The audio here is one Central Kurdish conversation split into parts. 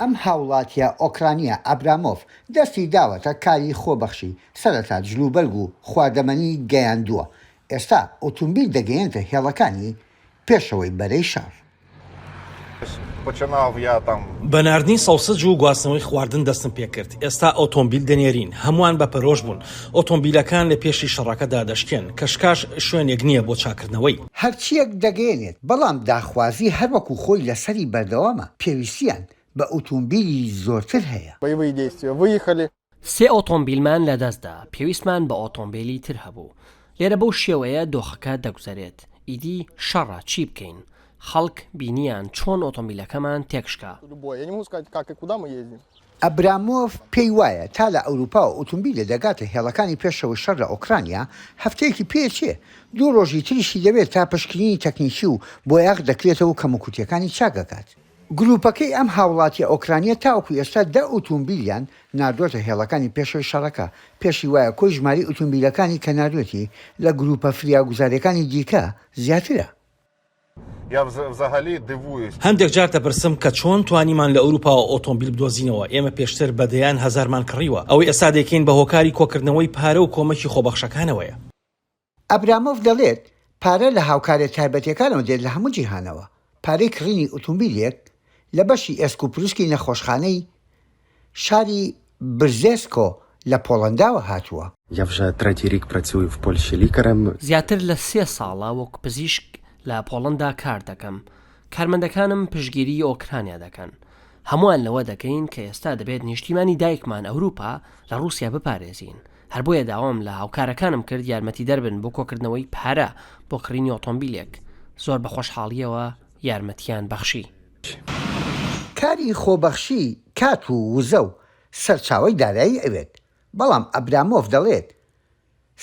ئەم هاوڵاتیە ئۆکرانیا ئەبرامۆف دەستی داوەتە کاری خۆبەخشی سەرەتا جلوبەرگ و خواردەمەنی گەیاندووە. ئێستا ئۆتۆمبیل دەگەیەنتە هێڵەکانی پێشەوەی بەرەی شار. بەناردنی سەوسج و گواستنەوەی خواردن دەستم پێکرد. ئێستا ئۆتۆمبیل دەنێرین، هەمووان بە پەرۆژ بوون. ئۆتۆمبیلەکان لە پێشی شەڕەکەدا دەشکێن، کەشکاش شوێنێک نییە بۆ چاکردنەوەی. هەرچیەک دەگەێنێت، بەڵام داخوازی هەروەکو خۆی لەسەری بەردەوامە. پێویستیان بە ئۆتۆمبیلی زۆرتر هەیە. 3 ئۆتۆمبیلمان لەدەستدا، پێویستمان بە ئۆتۆمبیلی تر هەبوو. لێرە بەو شێوەیە دۆخەکە دەگوزارێت. ئیدی شەڕە چی بکەین؟ خەڵک بینیان چۆن ئۆتۆمبیلەکەمان تێکشکا. ئەبرامۆف پێی وایە تا لە ئەوروپا و ئۆتۆمبیلە دەگاتە هێڵەکانی پێشەوە شەڕ لە ئۆکرانیا هەفتەیەکی پێچێ. 2 ڕۆژی تریشی دەبێت تا پشکنینی تەکنیکی و بۆ یاغ دەکرێتەوە کەموکوتیەکانی چاکەکات. گروپەکەی ئەم هاوڵاتی ئۆکرانیا تاوەکو ئێستا 10 ئۆتۆمبیلیان ناردوێتە هێڵەکانی پێشەوەی شەڕەکە. پێشی وایە کۆی ژماری ئۆتۆمبیلەکانی کە ناردوێتی لە گروپە فریاگوزاریەکانی دیکە زیاترە. هەندێک جار دەپرسم کە چۆن توانیمان لە ئەوروپا و ئۆتۆمبیل بدۆزینەوە. ئێمە پێشتر بەدەیان هەزارمان کڕیوە. ئەوەی ئێستا دەکەین بە هۆکاری کۆکردنەوەی پارە و کۆمەکی خۆبەخشەکانەوەیە. ئەبرامۆف دەڵێت پارە لە هاوکارێت تایبەتیەکانەوە دێت لە هەموو جیهانەوە. پارەی کڕینی ئۆتۆمبیلێک لە بەشی ئێسکوپروسکی نەخۆشخانەی شاری برزێسکۆ لە پۆڵەنداوە هاتووە. زیاتر لە 3 ساڵە وەک پزیشک لە پۆڵەندا کار دەکەم. کارمەندەکانم پشتگیری ئۆکرانیا دەکەن. هەمووان لەوە دەکەین کە ئێستا دەبێت نیشتیمانی دایکمان ئەوروپا لە ڕووسیا بپارێزین. هەر بۆیە داوام لە هاوکارەکانم کرد یارمەتی دەربن بۆ کۆکردنەوەی پارە بۆ کڕینی ئۆتۆمبیلێک. زۆر بە خۆشحاڵیەوە یارمەتیان بەخشی. کاری خۆبەخشی کات و وزە و سەرچاوی دارایی ئەوێت. بەڵام ئەبرامۆف دەڵێت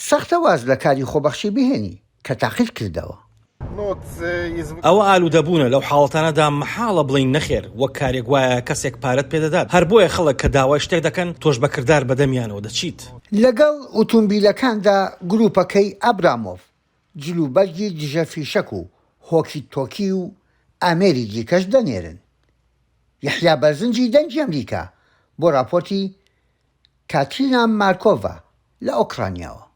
سەختە واز لە کاری خۆبەخشی بهێنی کە تاقیل کردەوە. ئەوە ئالوودەبوونە لەو حاڵەتانەدا مەحاڵە بڵین نەخێر وەک کارێک وایە کەسێک پارەت پێدەدات. هەر بۆیە خەڵک کە داوای شتێک دەکەن تۆش بەکردار بەدەمیانەوە دەچیت. لەگەڵ ئۆتۆمبیلەکاندا گروپەکەی ئەبرامۆف جلوبەرگی دژە فیشەک و هۆکی تۆکی و ئامێری دیکەش دەنێرن. یحیا بەرزنجی دەنگی ئەمریکا بۆ راپۆرتی کاترینا مارکۆڤا لە ئۆکرانیاوە.